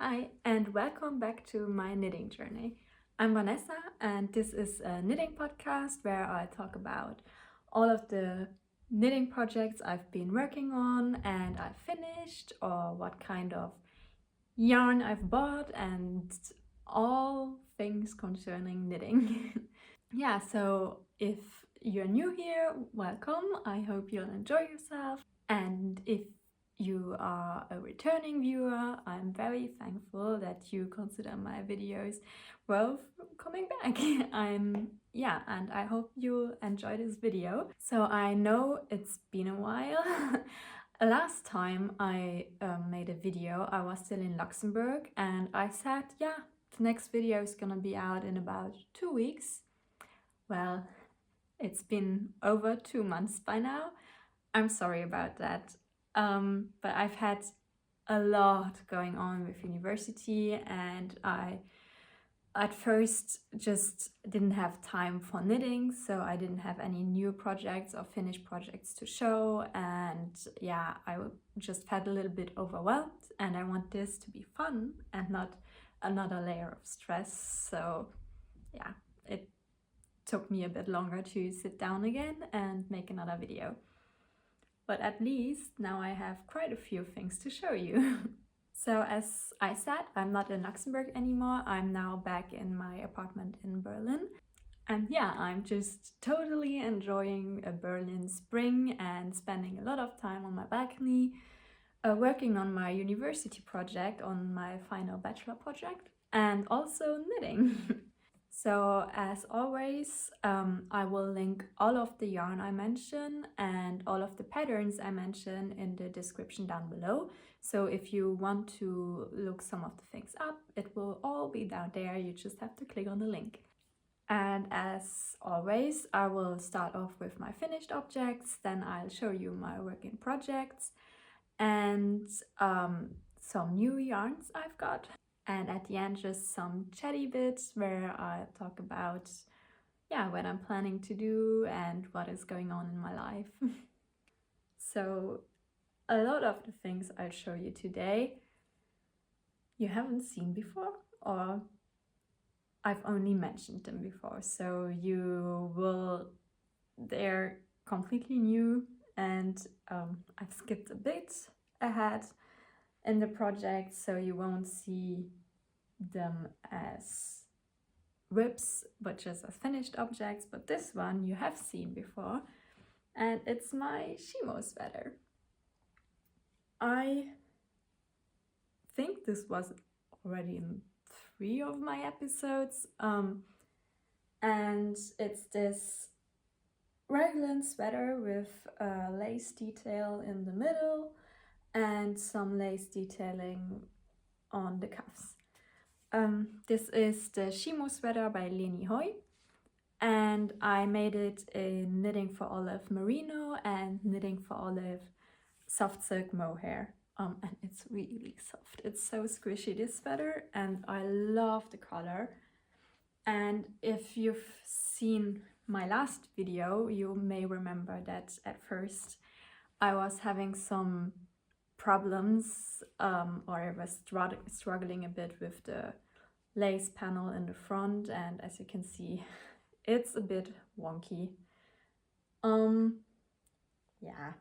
Hi and welcome back to my knitting journey. I'm Vanessa and this is a knitting podcast where I talk about all of the knitting projects I've been working on and I've finished, or what kind of yarn I've bought, and all things concerning knitting. Yeah, so if you're new here, welcome. I hope you'll enjoy yourself. And if you are a returning viewer, I'm very thankful that you consider my videos worth coming back. And I hope you enjoy this video. So I know it's been a while. Last time I made a video, I was still in Luxembourg and I said, yeah, the next video is gonna be out in about 2 weeks. Well, it's been over 2 months by now. I'm sorry about that. But I've had a lot going on with university, and I at first just didn't have time for knitting, so I didn't have any new projects or finished projects to show, and yeah, I just felt a little bit overwhelmed, and I want this to be fun and not another layer of stress. So yeah, it took me a bit longer to sit down again and make another video. But at least now I have quite a few things to show you. So as I said, I'm not in Luxembourg anymore. I'm now back in my apartment in Berlin. And yeah, I'm just totally enjoying a Berlin spring and spending a lot of time on my balcony, working on my university project, on my final bachelor project, and also knitting. So as always, I will link all of the yarn I mention and all of the patterns I mention in the description down below. So if you want to look some of the things up, it will all be down there. You just have to click on the link. And as always, I will start off with my finished objects, then I'll show you my work in projects and some new yarns I've got. And at the end, just some chatty bits where I talk about, yeah, what I'm planning to do and what is going on in my life. So a lot of the things I'll show you today you haven't seen before, or I've only mentioned them before. So they're completely new, and I've skipped a bit ahead in the project, so you won't see them as whips but just as finished objects. But this one you have seen before, and it's my shimo sweater. I think this was already in 3 of my episodes, and it's this Raglan sweater with a lace detail in the middle and some lace detailing on the cuffs. This is the shimo sweater by Leeni Hoi, and I made it in Knitting for Olive Merino and Knitting for Olive soft silk mohair. And it's really soft. It's so squishy, this sweater, and I love the color. And if you've seen my last video, you may remember that at first I was having some problems, or I was struggling a bit with the lace panel in the front, and as you can see, it's a bit wonky. Yeah,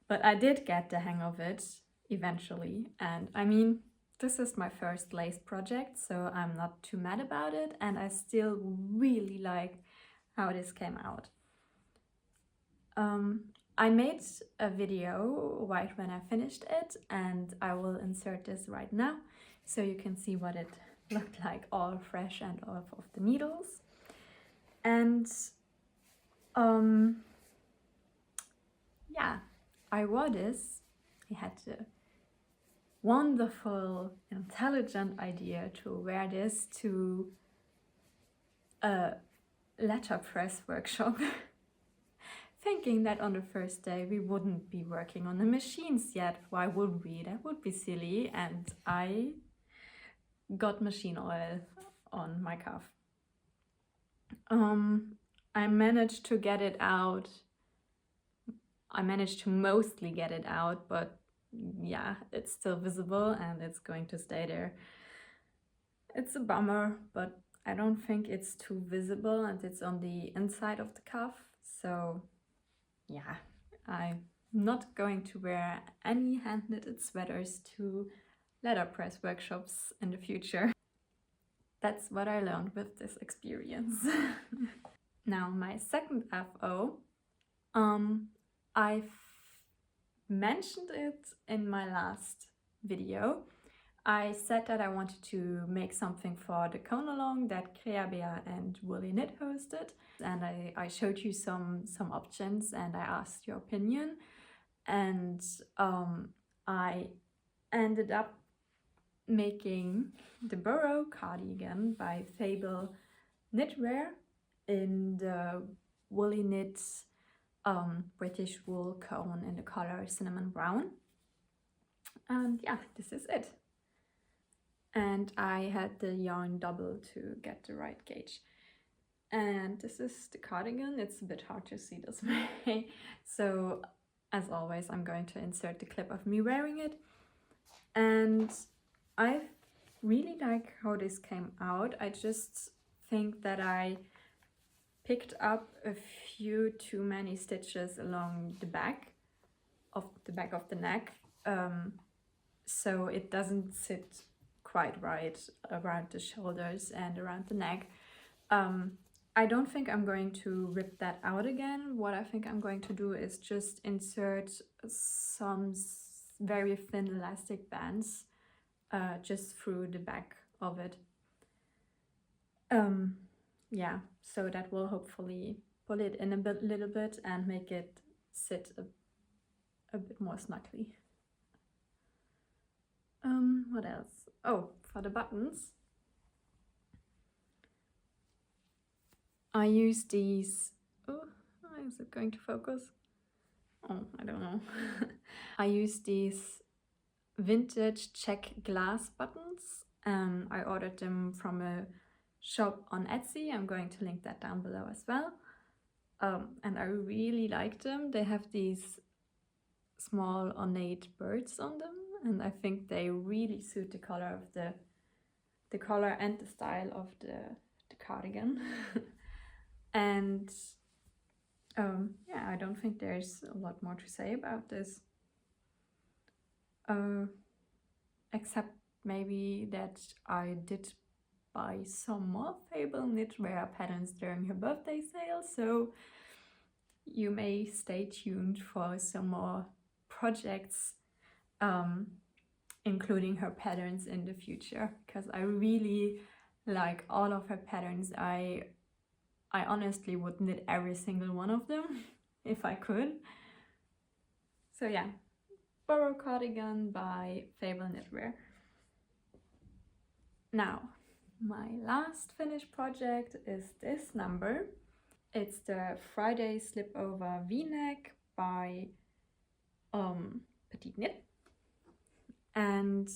but I did get the hang of it eventually, and I mean, this is my first lace project, so I'm not too mad about it, and I still really like how this came out. I made a video right when I finished it, and I will insert this right now so you can see what it looked like, all fresh and off of the needles. And yeah, I wore this. I had the wonderful, intelligent idea to wear this to a letterpress workshop. Thinking that on the first day we wouldn't be working on the machines yet. Why would we? That would be silly. And I got machine oil on my cuff. I managed to get it out. I managed to mostly get it out, but yeah, it's still visible and it's going to stay there. It's a bummer, but I don't think it's too visible, and it's on the inside of the cuff. So yeah, I'm not going to wear any hand knitted sweaters to letterpress workshops in the future. That's what I learned with this experience. Now my second FO, I've mentioned it in my last video. I said that I wanted to make something for the cone along that Creabea and Woolyknit hosted, and I showed you some options and I asked your opinion, and I ended up making the Burrow cardigan by Fabel Knitwear in the Woolyknit British wool cone in the color cinnamon brown. And yeah, this is it. And I had the yarn double to get the right gauge. And this is the cardigan. It's a bit hard to see this way. So as always, I'm going to insert the clip of me wearing it. And I really like how this came out. I just think that I picked up a few too many stitches along the back of the neck. So it doesn't sit quite right around the shoulders and around the neck. I don't think I'm going to rip that out again. What I think I'm going to do is just insert some very thin elastic bands just through the back of it. Yeah, so that will hopefully pull it in a little bit and make it sit a bit more snugly. What else? Oh, for the buttons, I use these. Oh, is it going to focus? Oh, I don't know. I use these vintage check glass buttons. I ordered them from a shop on Etsy. I'm going to link that down below as well. And I really like them. They have these small ornate birds on them, and I think they really suit the color of the color and the style of the cardigan. And yeah, I don't think there's a lot more to say about this, except maybe that I did buy some more Fabel knitwear patterns during her birthday sale, so you may stay tuned for some more projects including her patterns in the future, because I really like all of her patterns. I honestly would knit every single one of them if I could. So yeah, Burrow cardigan by Fabel Knitwear. Now, my last finished project is this number. It's the Friday Slipover V-neck by Petite Knit. And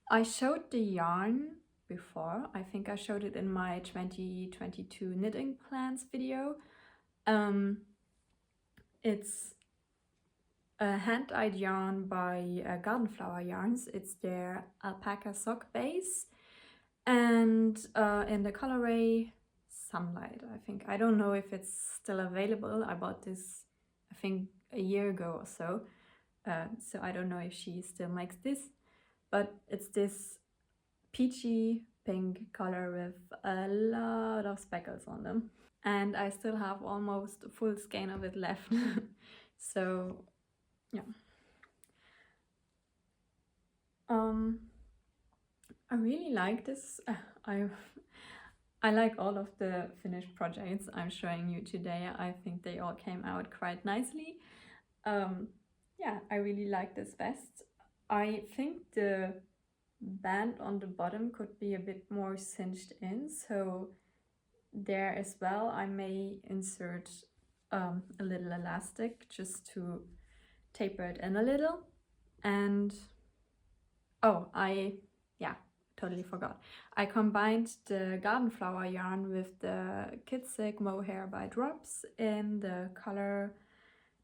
I showed the yarn before. I think I showed it in my 2022 knitting plans video. It's a hand-dyed yarn by Gardenfloweryarns. It's their Alpca sock base, and in the colorway Sunlight, I think. I don't know if it's still available. I bought this, I think, a year ago or so. So I don't know if she still makes this, but it's this peachy pink color with a lot of speckles on them. And I still have almost a full skein of it left. So yeah. I really like this. I like all of the finished projects I'm showing you today. I think they all came out quite nicely. Yeah, I really like this vest. I think the band on the bottom could be a bit more cinched in, so there as well I may insert a little elastic just to taper it in a little. And oh, yeah, totally forgot. I combined the Gardenfloweryarn with the Kitsig Mohair by Drops in the color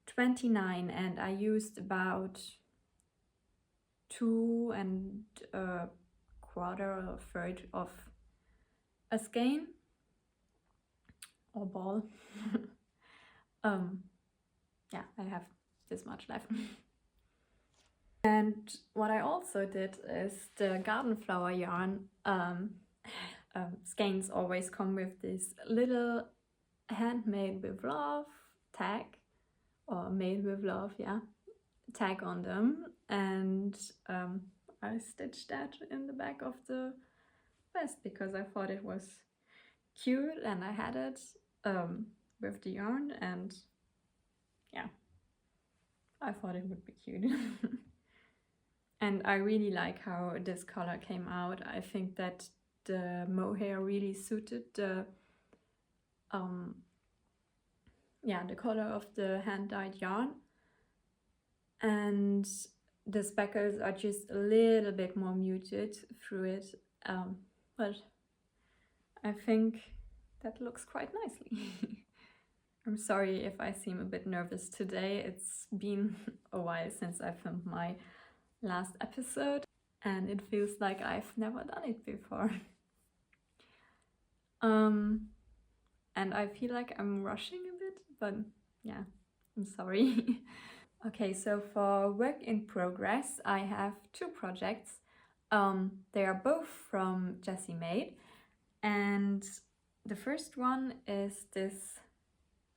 29, and I used about 2 1/4 or 1/3 of a skein or ball. Yeah, I have this much left. And what I also did is the Gardenfloweryarn skeins always come with this little handmade with love tag, or made with love, yeah, tag on them, and I stitched that in the back of the vest because I thought it was cute and I had it with the yarn, and yeah, I thought it would be cute. And I really like how this color came out. I think that the mohair really suited the the color of the hand-dyed yarn, and the speckles are just a little bit more muted through it, but I think that looks quite nicely. I'm sorry if I seem a bit nervous today. It's been a while since I filmed my last episode and it feels like I've never done it before. And I feel like I'm rushing a bit, but yeah, I'm sorry. Okay, so for work in progress, I have 2 projects. They are both from Jessie Maed, and the first one is this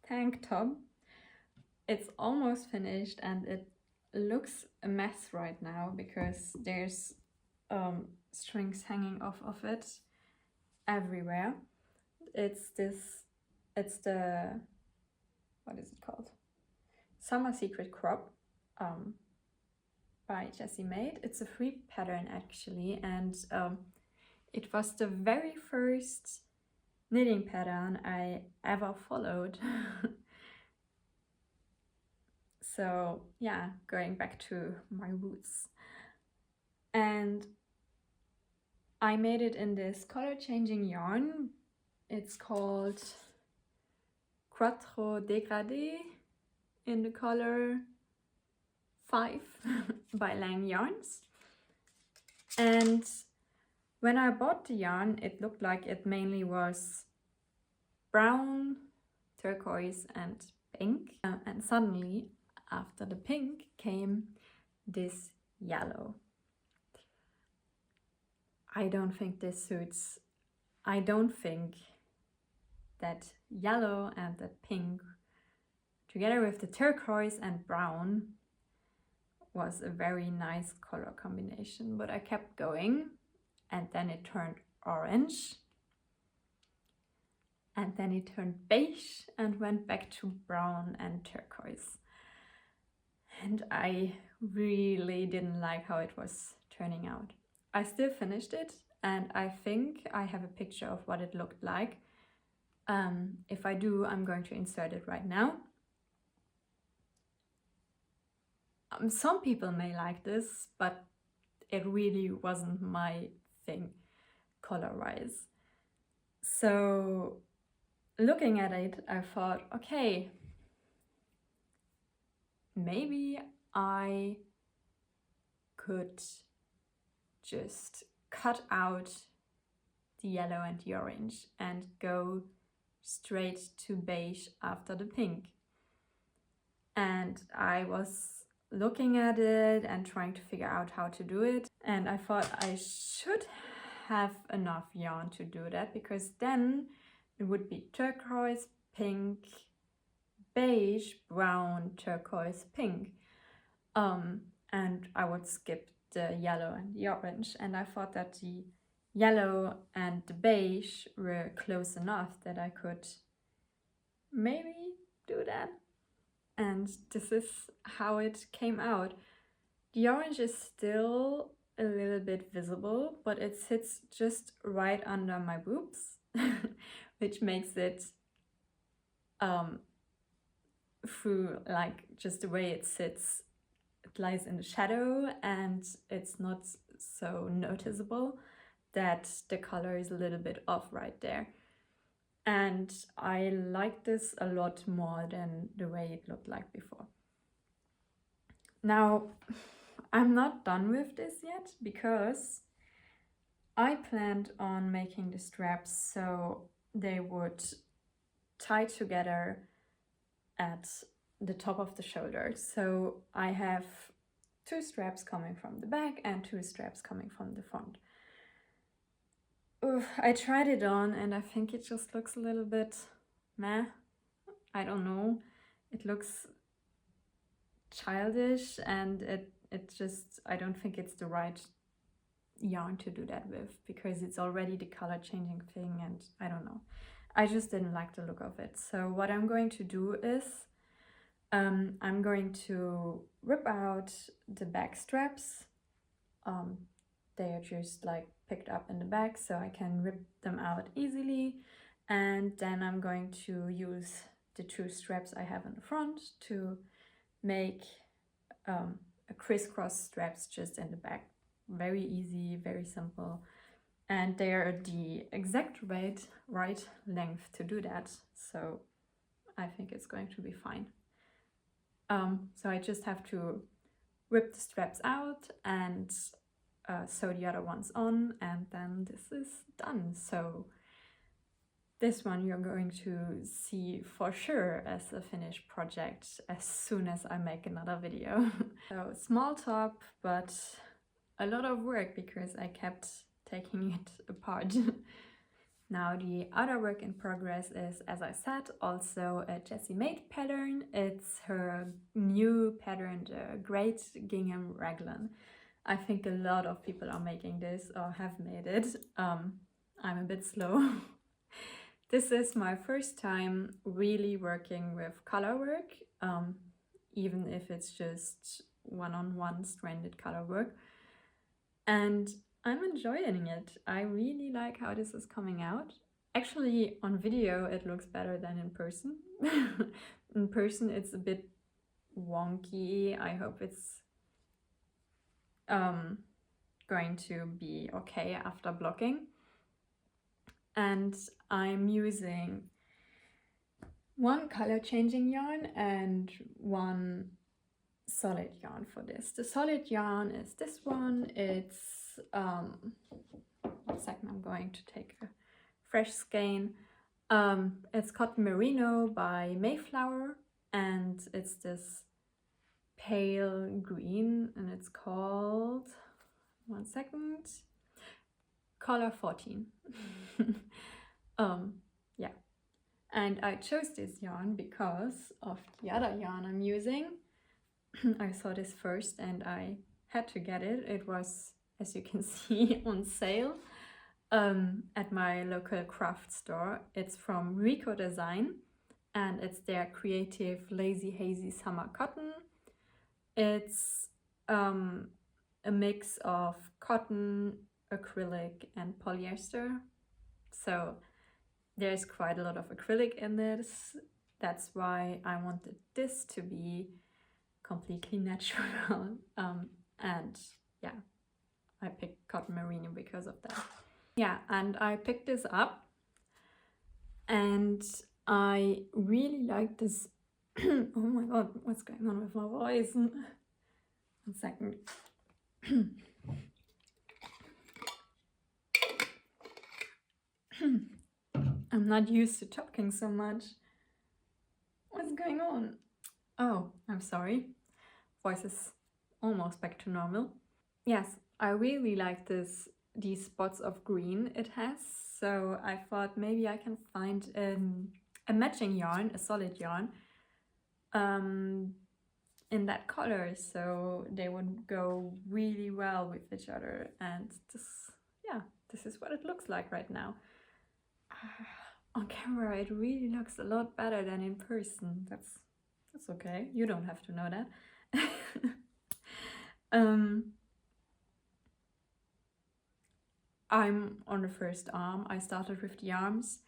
tank top. It's almost finished and it looks a mess right now because there's strings hanging off of it everywhere. It's the, what is it called? Summer Secret Crop by Jessie Maed. It's a free pattern actually, and it was the very first knitting pattern I ever followed. So yeah, going back to my roots. And I made it in this color changing yarn. It's called Quattro Dégradé in the color 5 by Lang Yarns. And when I bought the yarn, it looked like it mainly was brown, turquoise and pink. And suddenly, after the pink, came this yellow. I don't think this suits. I don't think that yellow and that pink, together with the turquoise and brown, was a very nice color combination, but I kept going, and then it turned orange, and then it turned beige and went back to brown and turquoise. And I really didn't like how it was turning out. I still finished it, and I think I have a picture of what it looked like. If I do, I'm going to insert it right now. Some people may like this, but it really wasn't my thing color-wise. So looking at it, I thought, okay, maybe I could just cut out the yellow and the orange and go straight to beige after the pink. And I was looking at it and trying to figure out how to do it, and I thought I should have enough yarn to do that, because then it would be turquoise, pink, beige, brown, turquoise, pink, and I would skip the yellow and the orange. And I thought that the yellow and the beige were close enough that I could maybe do that. And this is how it came out. The orange is still a little bit visible, but it sits just right under my boobs, which makes it through, like, just the way it sits, it lies in the shadow and it's not so noticeable that the color is a little bit off right there. And I like this a lot more than the way it looked like before. Now, I'm not done with this yet because I planned on making the straps so they would tie together at the top of the shoulder. So I have 2 straps coming from the back and 2 straps coming from the front. I tried it on and I think it just looks a little bit meh. I don't know. It looks childish and it just, I don't think it's the right yarn to do that with because it's already the color changing thing and I don't know. I just didn't like the look of it. So what I'm going to do is I'm going to rip out the back straps. They are just like picked up in the back so I can rip them out easily, and then I'm going to use the 2 straps I have in the front to make a crisscross straps just in the back. Very easy, very simple, and they are the exact right length to do that, so I think it's going to be fine. So I just have to rip the straps out and sew the other ones on, and then this is done. So this one you're going to see for sure as a finished project as soon as I make another video. So small top, but a lot of work because I kept taking it apart. Now the other work in progress is, as I said, also a Jessie made pattern. It's her new pattern, the Great Gingham Raglan. I think a lot of people are making this or have made it. I'm a bit slow. This is my first time really working with color work, even if it's just one-on-one stranded color work. And I'm enjoying it. I really like how this is coming out. Actually, on video it looks better than in person. In person it's a bit wonky. I hope it's going to be okay after blocking. And I'm using 1 color changing yarn and 1 solid yarn for this. The solid yarn is this one. It's 1 second, I'm going to take a fresh skein. It's cotton merino by Mayflower, and it's this pale green, and it's called, 1 second, color 14. Yeah, and I chose this yarn because of the other yarn I'm using. I saw this first and I had to get it. It was, as you can see, on sale at my local craft store. It's from Rico Design and it's their creative lazy hazy summer cotton. It's a mix of cotton, acrylic and polyester, so there's quite a lot of acrylic in this. That's why I wanted this to be completely natural, and yeah, I picked cotton merino because of that. Yeah, and I picked this up and I really like this. Oh my god, what's going on with my voice? 1 second. I'm not used to talking so much. What's going on? Oh, I'm sorry. Voice is almost back to normal. Yes, I really like these spots of green it has. So I thought maybe I can find a matching yarn, a solid yarn, in that color, so they would go really well with each other. And this, yeah, this is what it looks like right now. On camera it really looks a lot better than in person. That's okay, you don't have to know that. I'm on the first arm. I started with the arms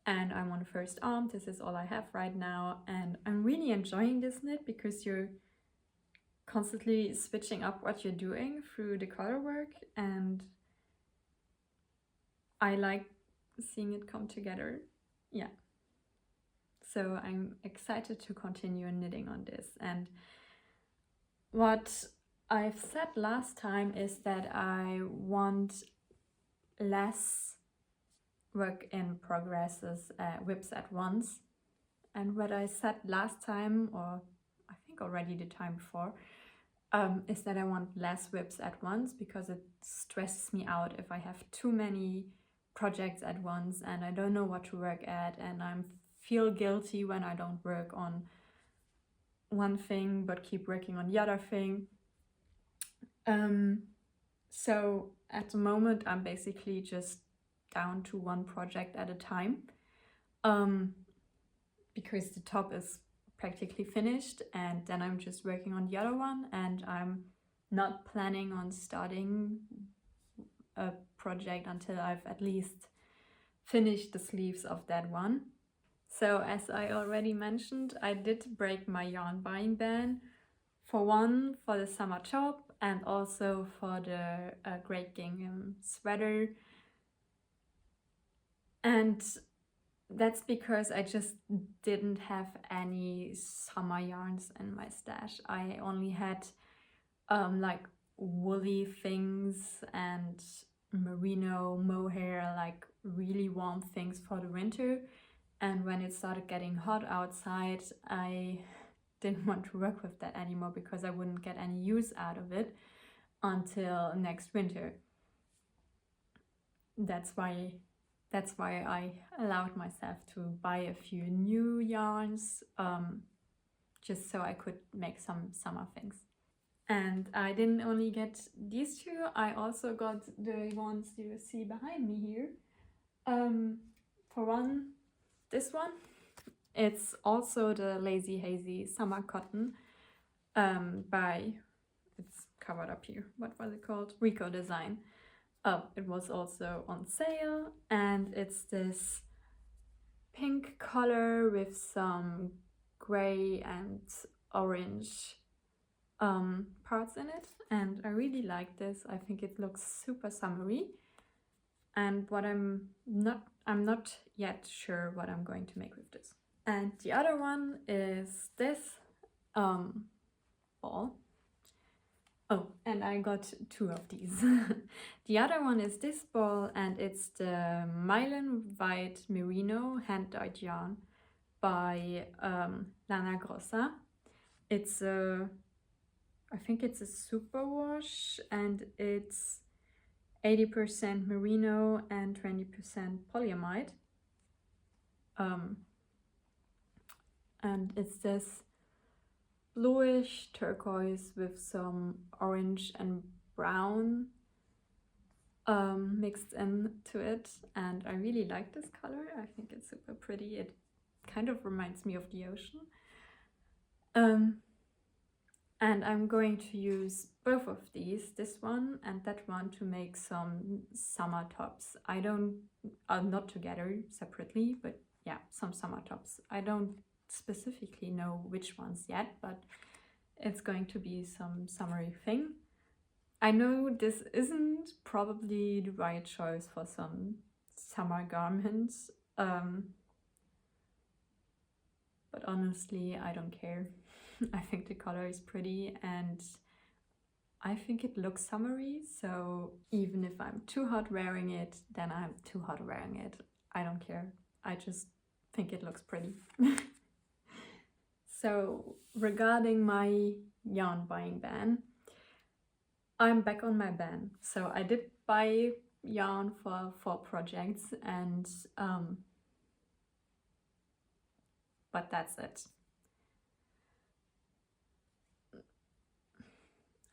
and I'm on the first arm. This is all I have right now, and I'm really enjoying this knit because you're constantly switching up what you're doing through the color work, and I like seeing it come together. Yeah, so I'm excited to continue knitting on this. And what I've said last time is that I want less work in progresses whips at once. And what I said last time, or I think already the time before, is that I want less whips at once because it stresses me out if I have too many projects at once and I don't know what to work at, and I feel guilty when I don't work on one thing but keep working on the other thing. So at the moment I'm basically just down to one project at a time, because the top is practically finished and then I'm just working on the other one, and I'm not planning on starting a project until I've at least finished the sleeves of that one. So as I already mentioned, I did break my yarn buying ban, for one for the summer top and also for the Great Gingham sweater. And that's because I just didn't have any summer yarns in my stash. I only had like woolly things and merino, mohair, like really warm things for the winter. And when it started getting hot outside, I didn't want to work with that anymore because I wouldn't get any use out of it until next winter. That's why I allowed myself to buy a few new yarns, just so I could make some summer things. And I didn't only get these two, I also got the ones you see behind me here. For one, this one, it's also the Lazy Hazy Summer Cotton by, it's covered up here, what was it called? Rico Design. It was also on sale, and it's this pink color with some gray and orange parts in it, and I really like this. I think it looks super summery, and what I'm not yet sure what I'm going to make with this. And the other one is this ball. Oh, and I got two of these. The other one is this ball, and it's the Meilenweit Merino hand-dyed yarn by Lana Grossa. It's a, I think it's a superwash, and it's 80% merino and 20% polyamide. And it's this bluish turquoise with some orange and brown mixed into it, and I really like this color. I think it's super pretty. It kind of reminds me of the ocean. And I'm going to use both of these, this one and that one, to make some summer tops. Not together, separately, but yeah, some summer tops. I don't specifically know which ones yet, but it's going to be some summery thing. I know this isn't probably the right choice for some summer garments, but honestly, I don't care. I think the color is pretty and I think it looks summery, so even if I'm too hot wearing it, then I'm too hot wearing it. I don't care. I just think it looks pretty. So regarding my yarn buying ban, I'm back on my ban. So I did buy yarn for 4 projects, and but that's it.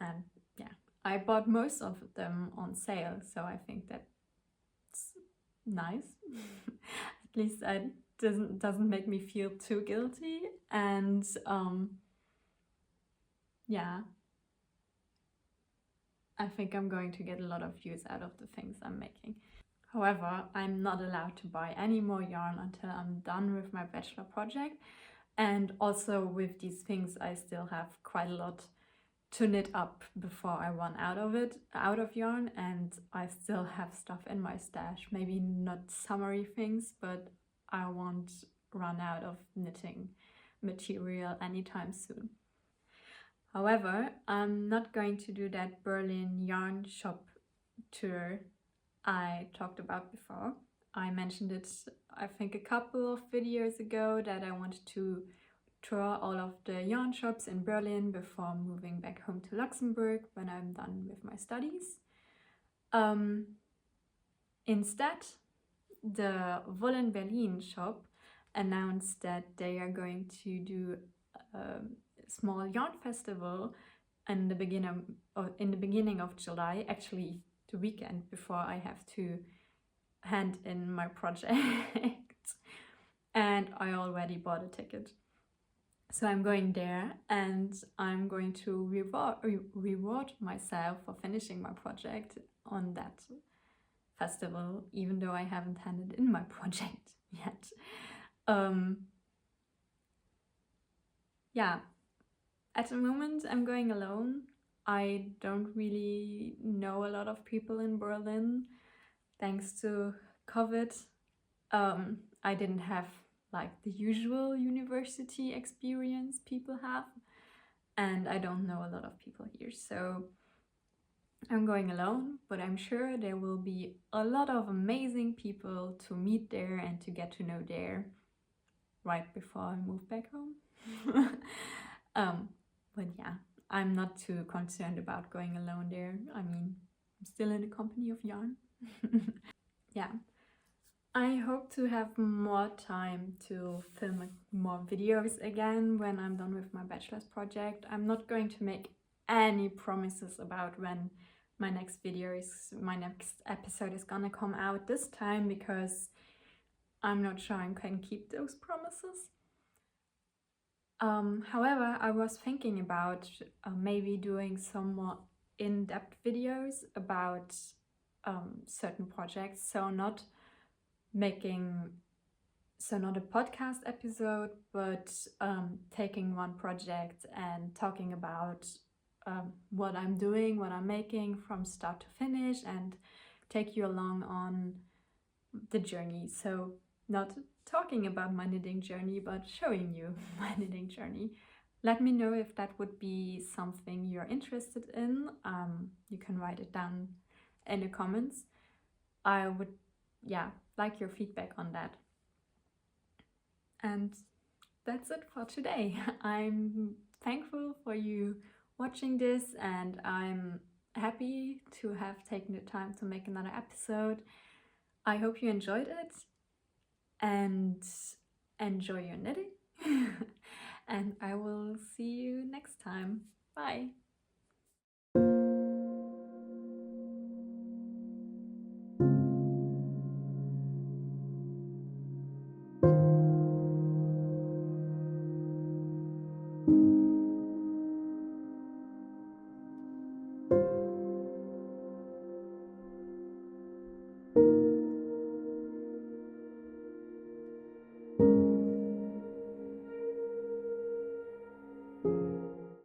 And yeah, I bought most of them on sale, so I think that's nice. At least it doesn't make me feel too guilty, and yeah, I think I'm going to get a lot of use out of the things I'm making. However, I'm not allowed to buy any more yarn until I'm done with my bachelor project, and also with these things I still have quite a lot to knit up before I run out of yarn, and I still have stuff in my stash. Maybe not summery things, but I won't run out of knitting material anytime soon. However, I'm not going to do that Berlin yarn shop tour I talked about before. I mentioned it, I think, a couple of videos ago that I wanted to tour all of the yarn shops in Berlin before moving back home to Luxembourg when I'm done with my studies. Instead, the Wollen Berlin shop announced that they are going to do a small yarn festival in the beginning of July, actually the weekend before I have to hand in my project. And I already bought a ticket. So I'm going there and I'm going to reward myself for finishing my project on that festival, even though I haven't handed in my project yet. Yeah, at the moment I'm going alone. I don't really know a lot of people in Berlin. Thanks to COVID, I didn't have like the usual university experience people have, and I don't know a lot of people here, so I'm going alone, but I'm sure there will be a lot of amazing people to meet there and to get to know there right before I move back home. But yeah, I'm not too concerned about going alone there. I mean, I'm still in the company of yarn. Yeah, I hope to have more time to film more videos again when I'm done with my bachelor's project. I'm not going to make any promises about when my next episode is gonna come out this time, because I'm not sure I can keep those promises. However, I was thinking about maybe doing some more in-depth videos about certain projects, so not a podcast episode, but taking one project and talking about what I'm doing, what I'm making from start to finish, and take you along on the journey. So not talking about my knitting journey, but showing you my knitting journey. Let me know if that would be something you're interested in. You can write it down in the comments. I would, like your feedback on that. And that's it for today. I'm thankful for you watching this, and I'm happy to have taken the time to make another episode. I hope you enjoyed it and enjoy your knitting. And I will see you next time. Bye.